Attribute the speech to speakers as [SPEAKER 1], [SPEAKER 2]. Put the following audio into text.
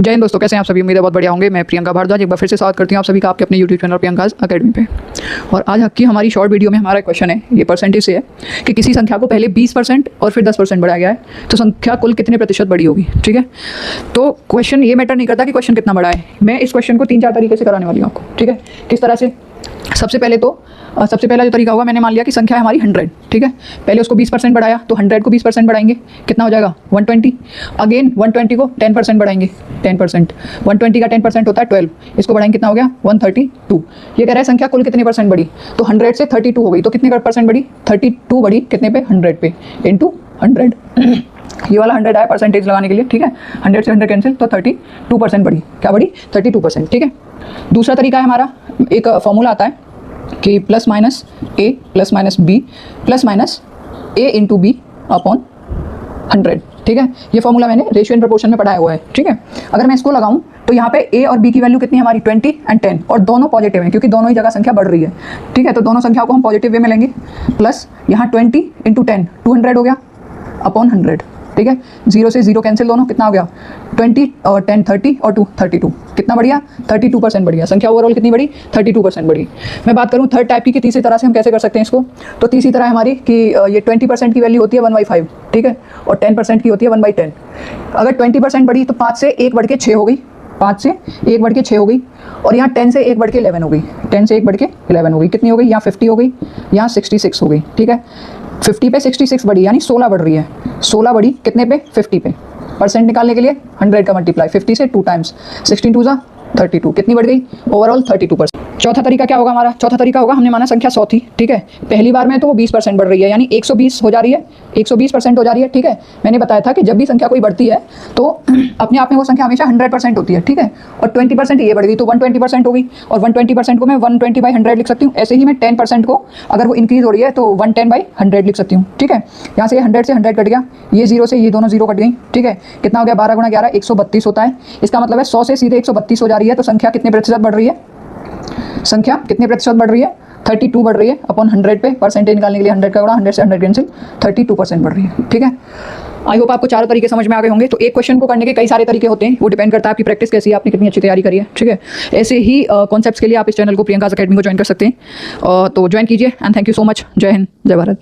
[SPEAKER 1] जय हिंद दोस्तों, कैसे हैं आप सभी। उम्मीद है बहुत बढ़िया होंगे। मैं प्रियंका भारद्वाज एक बार फिर से स्वागत करती हूँ आप सभी का आपके अपने यूट्यूब चैनल प्रियंकाज अकेडमी पे। और आज की हमारी शॉर्ट वीडियो में हमारा क्वेश्चन है, ये परसेंटेज से है कि किसी संख्या को पहले 20% और फिर 10% बढ़ाया गया है तो संख्या कुल कितने प्रतिशत बड़ी होगी। ठीक है, तो क्वेश्चन ये मैटर नहीं करता कि क्वेश्चन कितना बड़ा है। मैं इस क्वेश्चन को 3-4 तरीके से कराने वाली हूँ आपको। ठीक है, किस तरह से। सबसे पहला जो तरीका होगा, मैंने मान लिया कि संख्या है हमारी 100। ठीक है, पहले उसको 20% बढ़ाया तो 100 को 20% बढ़ाएंगे, कितना हो जाएगा 120। अगेन 120 को 10% बढ़ाएंगे, 10%। 120 का 10% होता है 12, इसको बढ़ाएंगे, कितना हो गया 132। ये कह रहा है संख्या कुल कितने परसेंट बढ़ी, तो 100 से 32 हो गई, तो कितने परसेंट बढ़ी 32 बढ़ी, कितने पे 100 पे, इंटू 100। ये वाला 100 आया परसेंटेज लगाने के लिए। ठीक है, 100 से 100 कैंसिल, तो 32% बढ़ी। क्या बढ़ी 32%। ठीक है, दूसरा तरीका है हमारा, एक फॉर्मूला आता है कि plus minus A plus minus B plus minus A into B upon 100। ठीक है, ये फॉर्मूला मैंने रेशियो एंड प्रोपोर्शन में पढ़ाया हुआ है। ठीक है, अगर मैं इसको लगाऊं तो यहाँ पे ए और बी की वैल्यू कितनी है हमारी 20 एंड 10, और दोनों पॉजिटिव हैं क्योंकि दोनों ही जगह संख्या बढ़ रही है। ठीक है, तो दोनों संख्याओं को हम पॉजिटिव वे में लेंगे। प्लस यहाँ 20 इंटू 10 200 हो गया अपॉन 100। ठीक है, 0 से 0 कैंसिल, दोनों कितना हो गया 20 और 10 30 और 2 32। कितना बढ़िया 32% बढ़िया। संख्या ओवरऑल कितनी बढ़ी 32% बढ़ी। मैं बात करूं थर्ड टाइप की तीसरी तरह से हम कैसे कर सकते हैं इसको, तो तीसरी तरह हमारी कि ये 20% की वैल्यू होती है 1/5। ठीक है, और 10% की होती है 1/10। अगर 20% बढ़ी तो 5 से 1 बढ़ के 6 हो गई, 5 से 1 बढ़ के 6 हो गई, और यहाँ 10 से 1 बढ़ के 11 हो गई, 10 से 1 बढ़ के 11 हो गई। कितनी हो गई, यहाँ 50 हो गई, यहाँ 66 हो गई। ठीक है, 50 पे 66 बढ़ी, यानी 16 बढ़ रही है। 16 बढ़ी कितने पे 50 पे। परसेंट निकालने के लिए 100 का मल्टीप्लाई 50 से 2 टाइम्स, 16 2 जा 32। कितनी बढ़ गई ओवरऑल 32%। चौथा तरीका क्या होगा हमारा, चौथा तरीका होगा, हमने माना संख्या 100 थी। ठीक है, पहली बार में तो वो 20% बढ़ रही है, यानी 120 हो जा रही है, 120% हो जा रही है। ठीक है, मैंने बताया था कि जब भी संख्या कोई बढ़ती है तो अपने आप में वो संख्या हमेशा 100% होती है। ठीक है, और 20% ये बढ़ गई तो 120% हो गई, और 120% को मैं 120/100 लिख सकती हूँ। ऐसे ही मैं 10% को अगर वो इंक्रीज हो रही है तो 110/100 लिख सकती हूँ। ठीक है, यहाँ से 100 से 100 कट गया, ये 0 से ये दोनों 0 कट गई। ठीक है, कितना हो गया 12 गुणा 11 132 होता है। इसका मतलब है 100 से सीधे 132 हो जा रही है, तो संख्या कितने प्रतिशत बढ़ रही है, संख्या कितने प्रतिशत बढ़ रही है 32 बढ़ रही है अपॉन 100 पे। परसेंटेज निकालने के लिए 100 का गुणा, 100 से 100 कैंसिल, 32% बढ़ रही है। ठीक है, आई होप आपको चारों तरीके समझ में आ गए होंगे। तो एक क्वेश्चन को करने के कई सारे तरीके होते हैं, वो डिपेंड करता है आपकी प्रैक्टिस कैसी है, आपने कितनी अच्छी तैयारी करी है। ठीक है, ऐसे ही कॉन्सेप्ट्स के लिए आप इस चैनल को प्रियंकाज अकेडमी को ज्वाइन कर सकते हैं। तो ज्वाइन कीजिए and thank you so much. जय हिंद, जय भारत।